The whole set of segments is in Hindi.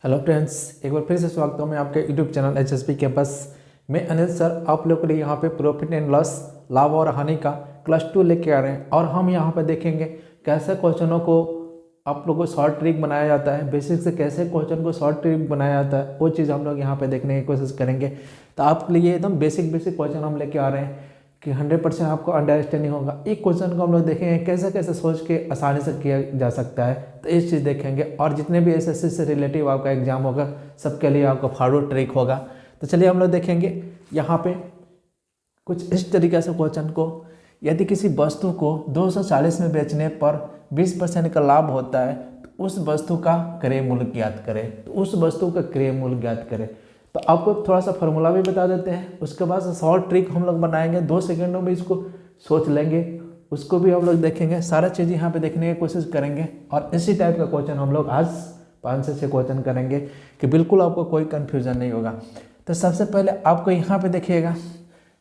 हेलो फ्रेंड्स, एक बार फिर से स्वागत है मैं आपके यूट्यूब चैनल HSP कैंपस में। अनिल सर आप लोग के लिए यहाँ पे प्रॉफिट एंड लॉस, लाभ और हानि का क्लास 2 लेके आ रहे हैं और हम यहाँ पे देखेंगे कैसे क्वेश्चनों को आप लोगों को शॉर्ट ट्रिक बनाया जाता है। बेसिक से कैसे क्वेश्चन को शॉर्ट ट्रिक बनाया जाता है वो चीज़ हम लोग यहाँ पे देखने की कोशिश करेंगे। तो आपके लिए एकदम बेसिक क्वेश्चन हम लेके आ रहे हैं कि 100% आपको अंडरस्टैंडिंग होगा। एक क्वेश्चन को हम लोग देखेंगे कैसे कैसे सोच के आसानी से किया जा सकता है, तो इस चीज़ देखेंगे। और जितने भी एसएससी से रिलेटिव आपका एग्जाम होगा सबके लिए आपका फॉरवर्ड ट्रिक होगा। तो चलिए हम लोग देखेंगे यहाँ पे कुछ इस तरीके से क्वेश्चन को। यदि किसी वस्तु को 240 में बेचने पर 20% का लाभ होता है तो उस वस्तु का क्रय मूल्य ज्ञात करें। तो उस वस्तु का क्रय मूल्य ज्ञात करें। तो आपको थोड़ा सा फार्मूला भी बता देते हैं, उसके बाद शॉर्ट ट्रिक हम लोग बनाएंगे। 2 सेकंडों में इसको सोच लेंगे, उसको भी हम लोग देखेंगे। सारा चीज़ यहाँ पे देखने की कोशिश करेंगे और इसी टाइप का क्वेश्चन हम लोग आज 5 से 6 क्वेश्चन करेंगे कि बिल्कुल आपको कोई कन्फ्यूजन नहीं होगा। तो सबसे पहले आपको यहाँ पे देखिएगा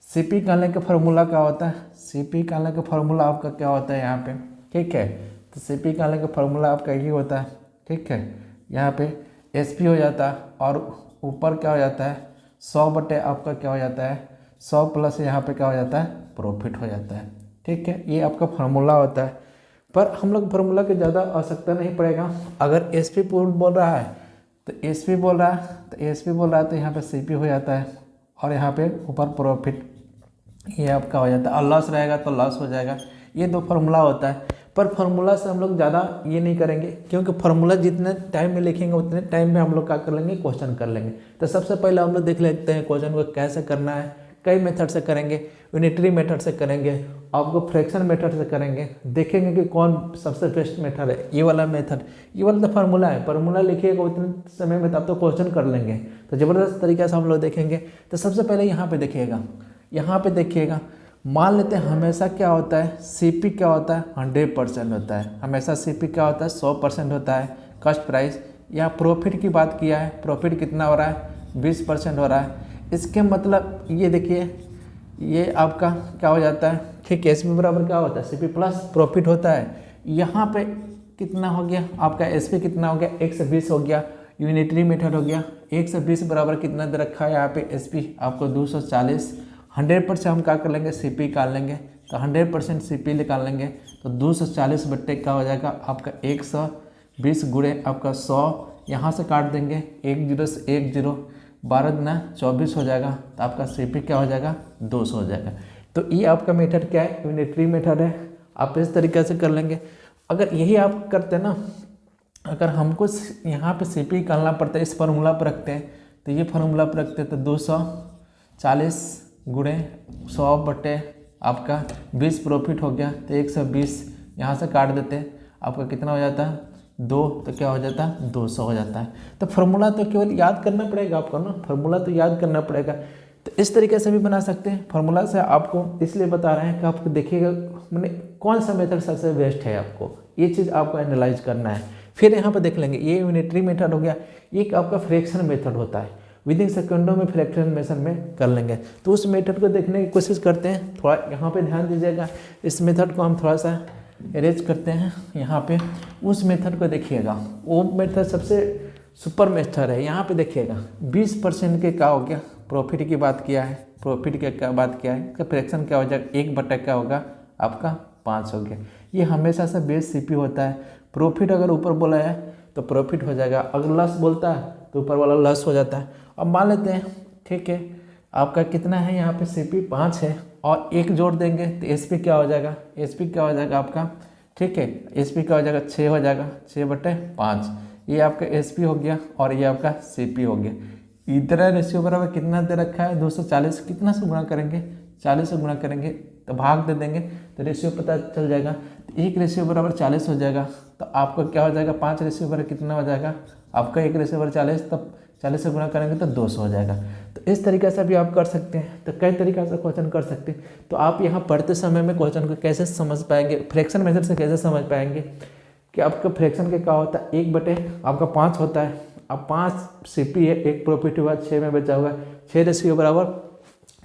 CP निकालने का फार्मूला क्या होता है। CP निकालने का फार्मूला आपका क्या होता है यहाँ पे, ठीक है। तो CP निकालने का फार्मूला आपका ये होता है, ठीक है। यहाँ पे SP हो जाता है और ऊपर क्या हो जाता है 100 बटे आपका क्या हो जाता है 100 प्लस यहाँ पे क्या हो जाता है प्रॉफिट हो जाता है, ठीक है। ये आपका फार्मूला होता है, पर हम लोग फार्मूला की ज़्यादा आवश्यकता नहीं पड़ेगा। अगर SP बोल रहा है तो SP बोल रहा है तो यहाँ पे CP हो जाता है और यहाँ पे ऊपर प्रॉफिट ये आपका हो जाता है। और लॉस रहेगा तो लॉस हो जाएगा। ये 2 फार्मूला होता है, पर फार्मूला से हम लोग ज़्यादा ये नहीं करेंगे क्योंकि फार्मूला जितने टाइम में लिखेंगे उतने टाइम में हम लोग क्या कर लेंगे, क्वेश्चन कर लेंगे। तो सबसे पहले हम लोग देख लेते हैं क्वेश्चन को कैसे करना है। कई मेथड से करेंगे, यूनिटरी मेथड से करेंगे, आपको फ्रैक्शन मेथड से करेंगे। देखेंगे कि कौन सबसे बेस्ट मेथड है। ये वाला मेथड, ये वाला तो फार्मूला है, फार्मूला लिखिएगा उतने समय में तब तो क्वेश्चन कर लेंगे। तो ज़बरदस्त तरीके से हम लोग देखेंगे। तो सबसे पहले यहाँ पे देखिएगा, मान लेते हैं हमेशा क्या होता है CP क्या होता है 100% होता है। हमेशा CP क्या होता है 100% होता है कॉस्ट प्राइस। या प्रॉफिट की बात किया है, प्रॉफिट कितना हो रहा है 20% हो रहा है। इसके मतलब ये देखिए ये आपका क्या हो जाता है, ठीक है। SP बराबर क्या होता है CP प्लस प्रॉफिट होता है। यहाँ पे कितना हो गया आपका SP कितना हो गया 120 हो गया। यूनिटरी मेथड हो गया 120 बराबर कितना दे रखा है यहाँ पे SP आपको 240। 100% हम क्या कर लेंगे CP निकाल लेंगे। तो 100% CP निकाल लेंगे तो 240 बट्टे क्या हो जाएगा आपका 120 गुणे आपका 100 यहाँ से काट देंगे 1 0 से 1 0 12 दुना 24 हो जाएगा। तो आपका CP क्या हो जाएगा 200 हो जाएगा। तो ये आपका मेथड क्या है, यूनिटरी मेथड है। आप इस तरीके से कर लेंगे। अगर यही आप करते ना, अगर हमको यहाँ पे CP निकालना पड़ता है इस फार्मूला पर रखते हैं, तो ये फार्मूला पर रखते हैं तो 240 गुणे 100 बटे आपका 20 प्रॉफिट हो गया। तो 120 यहाँ से काट देते हैं, आपका कितना हो जाता है 2, तो क्या हो जाता है 200 हो जाता है। तो फार्मूला तो केवल याद करना पड़ेगा आपको ना, फार्मूला तो याद करना पड़ेगा। तो इस तरीके से भी बना सकते हैं। फार्मूला से आपको इसलिए बता रहे हैं कि आपको देखिएगा मैंने कौन सा मेथड सबसे बेस्ट है, आपको ये चीज़ आपको एनालाइज करना है। फिर यहाँ पर देख लेंगे ये यूनिटरी मेथड हो गया। एक आपका फ्रैक्शन मेथड होता है, विद इन सेकंडों में फ्रैक्शन मेथड में कर लेंगे। तो उस मेथड को देखने की कोशिश करते हैं। थोड़ा यहाँ पे ध्यान दीजिएगा, इस मेथड को हम थोड़ा सा अरेंज करते हैं। यहाँ पे उस मेथड को देखिएगा, वो मेथड सबसे सुपर मेथड है। यहाँ पे देखिएगा 20% के क्या हो गया प्रॉफिट की बात किया है, प्रॉफिट की क्या बात किया है, इसका फ्रैक्शन क्या हो जाएगा 1 बटा क्या होगा आपका 5 हो गया। ये हमेशा से बेस CP होता है। प्रॉफिट अगर ऊपर बोला है तो प्रॉफिट हो जाएगा, अगर लॉस बोलता है तो ऊपर वाला लॉस हो जाता है। अब मान लेते हैं, ठीक है, आपका कितना है यहाँ पे CP 5 है और 1 जोड़ देंगे तो SP क्या हो जाएगा, SP क्या हो जाएगा आपका, ठीक है, SP क्या हो जाएगा 6 हो जाएगा, 6 बटे 5। ये आपका SP हो गया और ये आपका CP हो गया। इधर रेशियो बराबर कितना दे रखा है 240, कितना से गुणा करेंगे 40 से गुणा करेंगे तो भाग दे देंगे तो रेशियो पता चल जाएगा। तो 1 रेशियो बराबर 40 हो जाएगा। तो आपका क्या हो जाएगा 5 रेशियो बराबर कितना हो जाएगा आपका 1 रेशियो बराबर 40, तब 40 से गुणा करेंगे तो 200 हो जाएगा। तो इस तरीके से भी आप कर सकते हैं। तो कई तरीक़े से क्वेश्चन कर सकते हैं। तो आप यहाँ पढ़ते समय में क्वेश्चन को कैसे समझ पाएंगे, फ्रैक्शन मेथड से कैसे समझ पाएंगे कि आपका फ्रैक्शन के क्या होता है 1 बटे आपका 5 होता है। अब 5 CP है, 1 प्रॉफिट हुआ, 6 में बचा हुआ, 6 रेशियो बराबर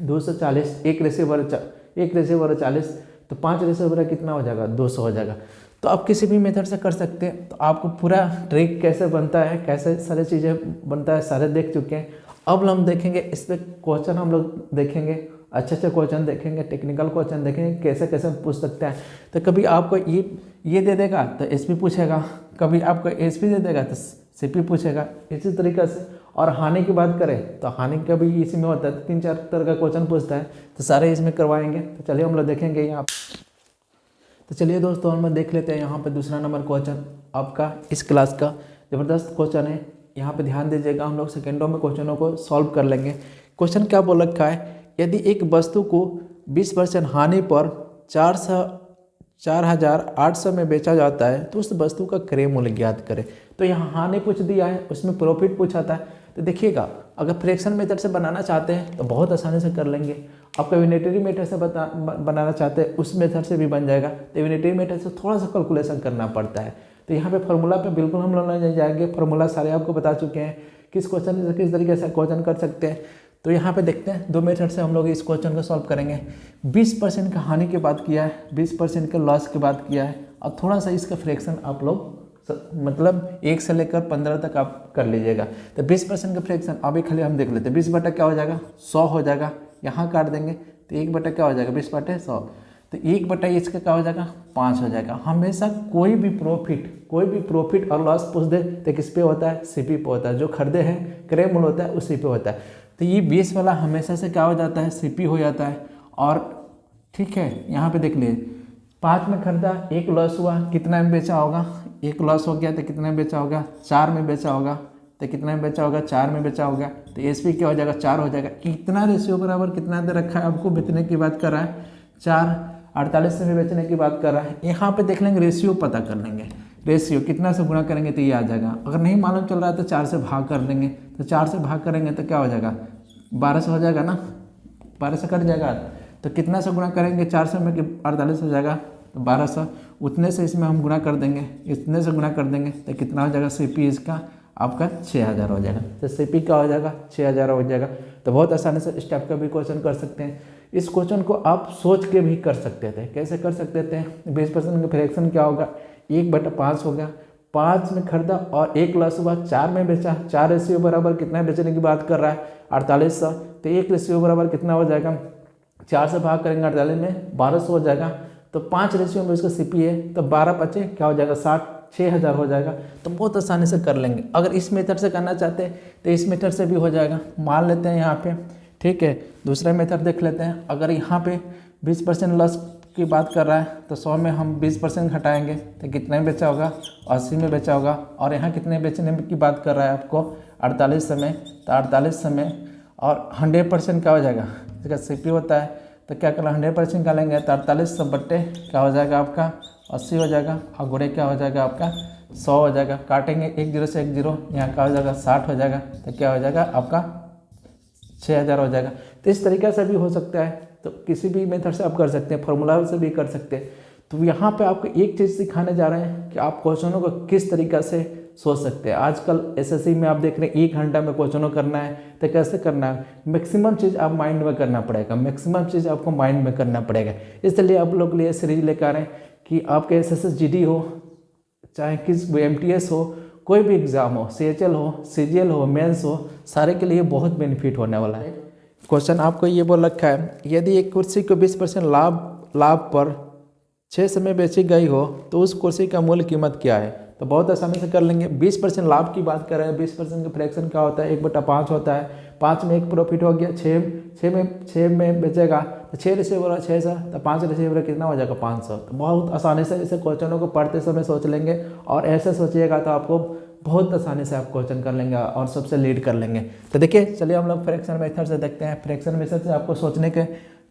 240, 1 रेशियो बराबर 40, तो 5 रेशियो बराबर कितना हो जाएगा 200 हो जाएगा। तो आप किसी भी मेथड से कर सकते हैं। तो आपको पूरा ट्रिक कैसे बनता है, कैसे सारी चीज़ें बनता है, सारे देख चुके हैं। अब हम देखेंगे इस पर क्वेश्चन, हम लोग देखेंगे अच्छे अच्छे क्वेश्चन देखेंगे, टेक्निकल क्वेश्चन देखेंगे कैसे कैसे पूछ सकते हैं। तो कभी आपको ये दे देगा तो एसपी पूछेगा, कभी आपको एसपी दे देगा तो सीपी पूछेगा, इसी तरीक़े से। और हानि की बात करें तो हानि का भी इसी में होता है, 3-4 तरह का क्वेश्चन पूछता है, तो सारे इसमें करवाएंगे। तो चलिए हम लोग देखेंगे यहाँ। तो चलिए दोस्तों हम देख लेते हैं यहाँ पे दूसरा नंबर क्वेश्चन आपका इस क्लास का ज़बरदस्त क्वेश्चन है। यहाँ पे ध्यान दीजिएगा, हम लोग सेकेंडों में क्वेश्चनों को सॉल्व कर लेंगे। क्वेश्चन क्या बोल रखा है, यदि एक वस्तु को 20% हानि पर 4,800 में बेचा जाता है तो उस वस्तु का क्रय मूल्य ज्ञात करें। तो यहाँ हानि पूछ दिया है, उसमें प्रॉफिट पूछा था। तो देखिएगा, अगर फ्रैक्शन मेथड से बनाना चाहते हैं तो बहुत आसानी से कर लेंगे। आपका यूनिटरी मेथड से बनाना चाहते हैं उस मेथड से भी बन जाएगा। तो यूनिटरी मेथड से थोड़ा सा कैलकुलेशन करना पड़ता है। तो यहाँ पे फार्मूला पे बिल्कुल हम लोग नहीं जाएंगे, फार्मूला सारे आपको बता चुके हैं किस क्वेश्चन से किस तरीके से क्वेश्चन कर सकते हैं। तो यहाँ पे देखते हैं 2 मेथड से हम लोग इस क्वेश्चन को सॉल्व करेंगे। 20% का हानि की बात किया है, 20% के लॉस की बात किया है, और थोड़ा सा इसका फ्रैक्शन आप लोग मतलब 1 से लेकर 15 तक आप कर लीजिएगा। तो 20% का फ्रैक्शन अभी खाली हम देख लेते हैं। 20 बटा क्या हो जाएगा, 100 हो जाएगा, यहाँ काट देंगे तो 1 बटा क्या हो जाएगा, 20 बटे 100। तो 1 बटा इसका क्या हो जाएगा, 5 हो जाएगा। हमेशा कोई भी प्रॉफिट और लॉस पूछ दे तो किस पे होता है, सीपी पे होता है। जो खरीदे हैं क्रय मूल्य होता है उसी पे होता है। तो ये 20 वाला हमेशा से क्या हो जाता है, सीपी हो जाता है। और ठीक है, यहाँ पे देख लिए 5 में खरीदा, 1 लॉस हुआ, कितना में बेचा होगा, 1 लॉस हो गया तो कितना में बेचा होगा, 4 में बेचा होगा। तो कितना में बेचा होगा, 4 में बेचा होगा। तो एसपी क्या हो जाएगा, 4 हो जाएगा। कितना रेशियो बराबर कितना दे रखा है आपको, बेचने की बात कर रहा है 4, 48 से भी बेचने की बात कर रहा है। यहाँ पे देख लेंगे, रेशियो पता कर लेंगे। रेशियो कितना से गुणा करेंगे तो ये आ जाएगा। अगर नहीं मालूम चल रहा है तो 4 से भाग कर देंगे। तो 4 से भाग करेंगे तो क्या हो जाएगा, 1200 हो जाएगा ना, 12 से कट जाएगा। तो कितना से गुणा करेंगे, 4 से में कि 48 हो जाएगा, तो 1200 उतने से इसमें हम गुणा कर देंगे, इतने से गुणा कर देंगे तो कितना हो जाएगा, सीपी इसका आपका 6000 हो जाएगा। तो सीपी क्या हो जाएगा, 6000 हो जाएगा। तो बहुत आसानी से इस टाइप का भी क्वेश्चन कर सकते हैं। इस क्वेश्चन को आप सोच के भी कर सकते थे। कैसे कर सकते थे, 20% का फ्रैक्शन क्या होगा, 1/5 हो गया। 5 में खरीदा और 1 लॉस हुआ, 4 में बेचा। 4 रेशियो बराबर कितना बेचने की बात कर रहा है, 4800। तो 1 रेशियो बराबर कितना हो जाएगा, 4 से भाग करेंगे 48 में 1200 हो जाएगा। तो 5 रेशियो में इसका सीपी है, तो 12 बचे क्या हो जाएगा, 6000 हो जाएगा। तो बहुत आसानी से कर लेंगे। अगर इस मेथड से करना चाहते हैं तो इस मेथड से भी हो जाएगा। मान लेते हैं यहाँ पे, ठीक है। दूसरा मेथड देख लेते हैं। अगर यहाँ पे 20% लॉस की बात कर रहा है तो 100 में हम 20% घटाएंगे तो कितने में बेचा होगा, 80 में बेचा होगा। और यहाँ कितने बेचने की बात कर रहा है आपको, 48 में। तो 48 में और 100% क्या हो जाएगा, इसका सीपी होता है। तो क्या करना, 100% निकालेंगे तो 48 बट्टे क्या हो जाएगा आपका 80 हो जाएगा। और गुणे क्या हो जाएगा आपका 100 हो जाएगा। काटेंगे 1 0 से 1 0, यहाँ क्या हो जाएगा 60 हो जाएगा। तो क्या हो जाएगा आपका 6000 हो जाएगा। तो इस तरीके से भी हो सकता है। तो किसी भी मेथड से आप कर सकते हैं, फार्मूला से भी कर सकते हैं। तो यहाँ पे आपको एक चीज़ सिखाने जा रहे हैं कि आप क्वेश्चनों को किस तरीक़े से सोच सकते हैं। आजकल एसएससी में आप देख रहे हैं 1 घंटा में क्वेश्चनों करना है, तो कैसे करना है, मैक्सिमम चीज़ आप माइंड में करना पड़ेगा, मैक्सिमम चीज़ आपको माइंड में करना पड़ेगा। इसलिए आप लोग के लिए सीरीज लेकर आ रहे हैं कि आपके SSSGD हो, चाहे किस MTS हो, कोई भी एग्ज़ाम हो, CHL हो, CGL हो, मेंस हो, सारे के लिए बहुत बेनिफिट होने वाला है। क्वेश्चन आपको ये बोल रखा है, यदि एक कुर्सी को 20% लाभ पर 6 समय बेची गई हो तो उस कुर्सी का मूल्य कीमत क्या है। तो बहुत आसानी से कर लेंगे। 20% लाभ की बात कर रहे हैं। 20% का फ्रैक्शन क्या होता है, 1/5 होता है। 5 में 1 प्रॉफिट हो गया, 6 में बेचेगा तो 6 रेशियो बोला 600, तो 5 रेशियो बोला कितना हो जाएगा 500। तो बहुत आसानी से इसे क्वेश्चनों को पढ़ते समय सोच लेंगे, और ऐसे सोचिएगा तो आपको बहुत आसानी से आप क्वेश्चन कर लेंगे और सबसे लीड कर लेंगे। तो देखिए, चलिए हम लोग फ्रैक्शन मेथड से देखते हैं। फ्रैक्शन मेथड से आपको सोचने के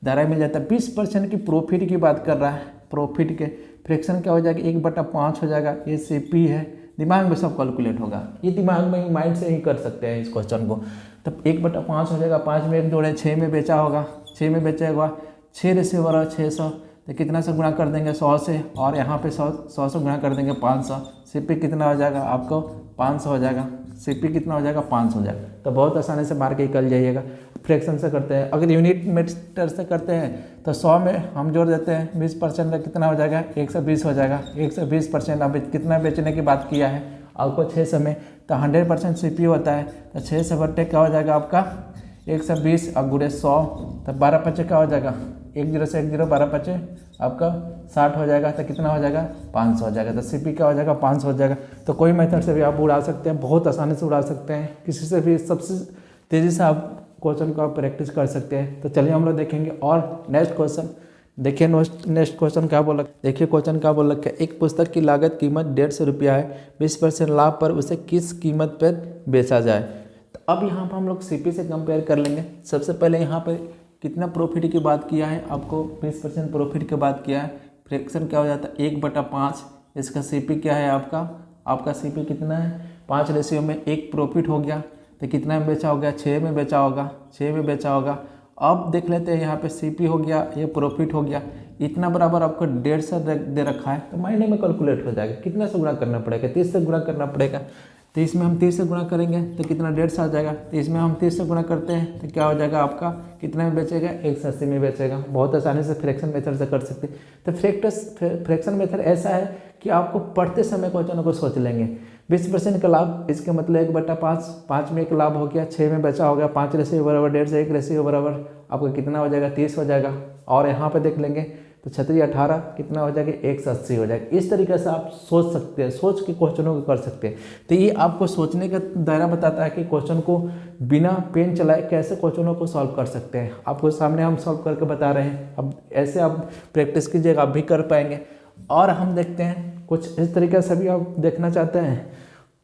दायरा मिल जाता है। 20% की प्रॉफिट की बात कर रहा है, प्रॉफिट के फ्रैक्शन क्या हो जाएगा, 1/5 हो जाएगा। ये सीपी है, दिमाग में सब कैलकुलेट होगा, ये दिमाग में ही माइंड से ही कर सकते हैं इस क्वेश्चन को। तब 1/5 हो जाएगा। 5 में 1 जोड़े 6 में बेचा होगा, 6 में बेचेगा, 6 रेशियो बराबर 600। तो कितना से गुणा कर देंगे 100 से, और यहाँ पे 100 से गुणा कर देंगे 500। सीपी कितना हो जाएगा आपको 500 हो जाएगा। CP कितना हो जाएगा 5 हो जाएगा। तो बहुत आसानी से मार के निकल जाइएगा। फ्रैक्शन से करते हैं, अगर यूनिट मीटर से करते हैं तो 100 में हम जोड़ देते हैं 20% का कितना हो जाएगा 120 हो जाएगा। 120% अब कितना बेचने की बात किया है आपको 600 में, तो 100% CP होता है। तो 6 से बट्टे क्या हो जाएगा आपका 120 और गुणे 100, तो 12×5 क्या हो जाएगा 10 से 10 12×5 आपका 60 हो जाएगा। तो कितना हो जाएगा 500 हो जाएगा। तो CP क्या हो जाएगा 500 हो जाएगा। तो कोई मेथड से भी आप उड़ा सकते हैं, बहुत आसानी से उड़ा सकते हैं, किसी से भी सबसे तेज़ी से आप क्वेश्चन को आप प्रैक्टिस कर सकते हैं। तो चलिए हम लोग देखेंगे। और नेक्स्ट क्वेश्चन देखिए, नेक्स्ट क्वेश्चन क्या बोला, देखिए क्वेश्चन क्या बोल रखा है। एक पुस्तक की लागत कीमत 150 रुपया है, 20% लाभ पर उसे किस कीमत पर बेचा जाए। तो अब यहाँ पर हम लोग CP से कंपेयर कर लेंगे। सबसे पहले यहाँ पर कितना प्रॉफिट की बात किया है, आपको 20% प्रॉफिट की बात किया है। फ्रैक्शन क्या हो जाता है 1/5, इसका CP क्या है आपका CP कितना है 5 रेशियो में 1 प्रॉफिट हो गया। तो कितना में बेचा हो गया 6 में बेचा होगा, 6 में बेचा होगा। अब देख लेते हैं यहाँ पे CP हो गया, ये प्रॉफिट हो गया, इतना बराबर आपको 150 दे रखा है। तो महीने में कैलकुलेट हो जाएगा, कितना से गुणा करना पड़ेगा 30 से गुणा करना पड़ेगा। तो इसमें हम 30 से गुणा करेंगे तो कितना 150 आ जाएगा। तो इसमें हम 30 से गुणा करते हैं तो क्या हो जाएगा आपका कितना में बेचेगा 180 में बेचेगा। बहुत आसानी से फ्रैक्शन मेथड से कर सकते हैं। तो फ्रैक्शन मेथड ऐसा है कि आपको पढ़ते समय क्वेश्चन को सोच लेंगे। 20% का लाभ, इसका मतलब 1/5, 5 में एक लाभ हो गया, 6 में बचा हो गया, 5 रेशियो बराबर 1.5 से 1 रेशियो बराबर आपका कितना हो जाएगा 30 हो जाएगा। और यहाँ पे देख लेंगे तो 36 18 कितना हो जाएगा 180 हो जाएगा। इस तरीके से आप सोच सकते हैं, सोच के क्वेश्चनों को कर सकते हैं। तो ये आपको सोचने का दायरा बताता है कि क्वेश्चन को बिना पेन चलाए कैसे क्वेश्चनों को सॉल्व कर सकते हैं। आपको सामने हम सॉल्व करके बता रहे हैं, अब ऐसे आप प्रैक्टिस कीजिएगा, आप भी कर पाएंगे। और हम देखते हैं कुछ इस तरीके से भी आप देखना चाहते हैं,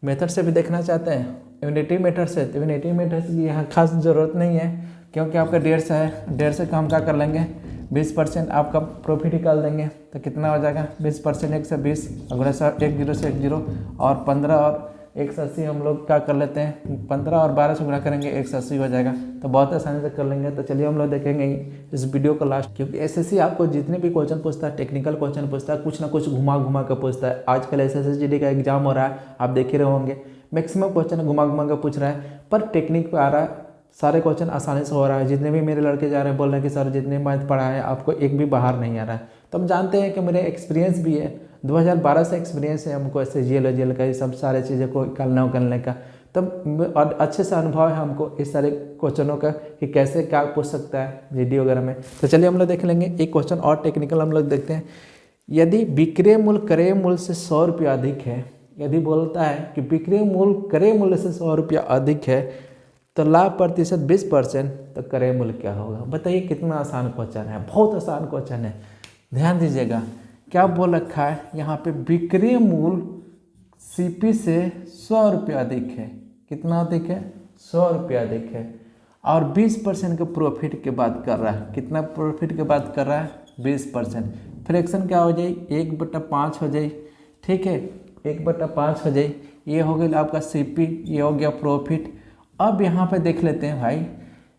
मेथड से भी देखना चाहते हैं, यूनिटी मेथड से। तो यूनिटी मेथड की यहाँ खास ज़रूरत नहीं है, क्योंकि आपका 150 है, 150 का हम क्या कर लेंगे 20% आपका प्रॉफिट निकाल देंगे। तो कितना हो जाएगा 20% 120 अगर 10 से 10 और 15 और 180 हम लोग क्या कर लेते हैं 15 और 12 से गुणा करेंगे 180 हो जाएगा। तो बहुत आसानी से कर लेंगे। तो चलिए हम लोग देखेंगे इस वीडियो को लास्ट, क्योंकि SSC आपको जितने भी क्वेश्चन पूछता है, टेक्निकल क्वेश्चन पूछता है, कुछ ना कुछ घुमा कर पूछता है। आजकल SSSGD का एग्जाम हो रहा है, आप देख ही रहे होंगे, मैक्सिमम क्वेश्चन घुमा कर पूछ रहा है, पर टेक्निक पे आ रहा है, सारे क्वेश्चन आसानी से हो रहा है। जितने भी मेरे लड़के जा रहे हैं बोल रहे हैं कि सर जितने मैथ पढ़ा है आपको एक भी बाहर नहीं आ रहा है। तो हम जानते हैं कि मेरे एक्सपीरियंस भी है, 2012 से एक्सपीरियंस है हमको ऐसे GL का ये सब सारे चीज़ों को करने का। तब और अच्छे से अनुभव है हमको इस सारे क्वेश्चनों का कि कैसे क्या पूछ सकता है वीडियो वगैरह में। तो चलिए हम लोग देख लेंगे एक क्वेश्चन और टेक्निकल हम लोग देखते हैं। यदि विक्रय मूल्य क्रय मूल्य से 100 रुपया अधिक है, यदि बोलता है कि विक्रय मूल्य क्रय मूल्य से 100 रुपया अधिक है तो लाभ प्रतिशत 20%, तो क्रय मूल्य क्या होगा। बताइए कितना आसान क्वेश्चन है, बहुत आसान क्वेश्चन है, ध्यान दीजिएगा। क्या बोल रखा है यहाँ पे विक्रय मूल्य CP से 100 रुपया अधिक है, कितना अधिक है 100 रुपया अधिक है, और 20% के प्रॉफिट की बात कर रहा है। कितना प्रॉफिट की बात कर रहा है 20%। फ्रैक्शन क्या हो जाए 1/5 हो जाए, ठीक है 1/5 हो जाए। ये हो गया आपका CP, ये हो गया प्रॉफिट। अब यहाँ पे देख लेते हैं भाई,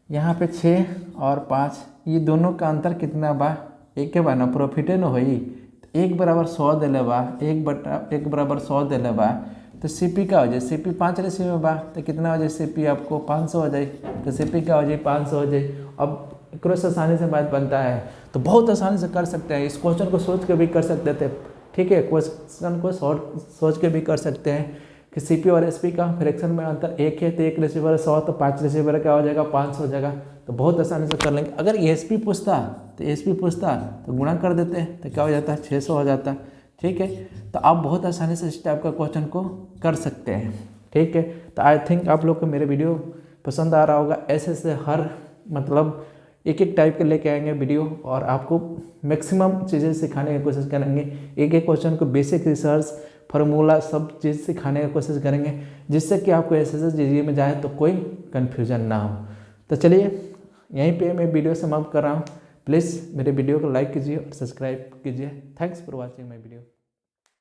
यहाँ पे 6 और 5 ये दोनों का अंतर कितना बा, एक के बा ना, प्रॉफिट है ना भाई। 1 बराबर 100 दिले बा, 1 बराबर 100 दिले बा, तो CP क्या हो जाए CP 5 रेशियो में बा, तो कितना हो जाए CP आपको 500 हो जाए। तो CP क्या हो जाए 500 हो जाए। अब एक आसानी से बात बनता है, तो बहुत आसानी से कर सकते हैं। इस क्वेश्चन को सोच के भी कर सकते थे, ठीक है, क्वेश्चन को सोच के भी कर सकते हैं कि CP और SP का फ्रैक्शन में अंतर 1 है, तो 1 रेशियो बराबर 100, तो 5 रेशियो बराबर क्या हो जाएगा 500 हो जाएगा। तो बहुत आसानी से कर लेंगे। अगर SP पूछता तो SP पूछता तो गुणा कर देते हैं, तो क्या हो जाता है 600 हो जाता है, ठीक है। तो आप बहुत आसानी से इस टाइप का क्वेश्चन को कर सकते हैं, ठीक है। तो आई थिंक आप लोग को मेरे वीडियो पसंद आ रहा होगा। ऐसे हर मतलब एक टाइप के लेके आएंगे वीडियो, और आपको मैक्सिमम चीज़ें सिखाने की कोशिश करेंगे। एक क्वेश्चन को बेसिक रिसर्च फार्मूला सब चीज़ सिखाने की कोशिश करेंगे, जिससे कि आपको SSSGD में जाए तो कोई कन्फ्यूजन ना हो। तो चलिए यहीं पे मैं वीडियो समाप्त कर रहा हूँ। प्लीज़ मेरे वीडियो को लाइक कीजिए और सब्सक्राइब कीजिए। Thanks for watching my video.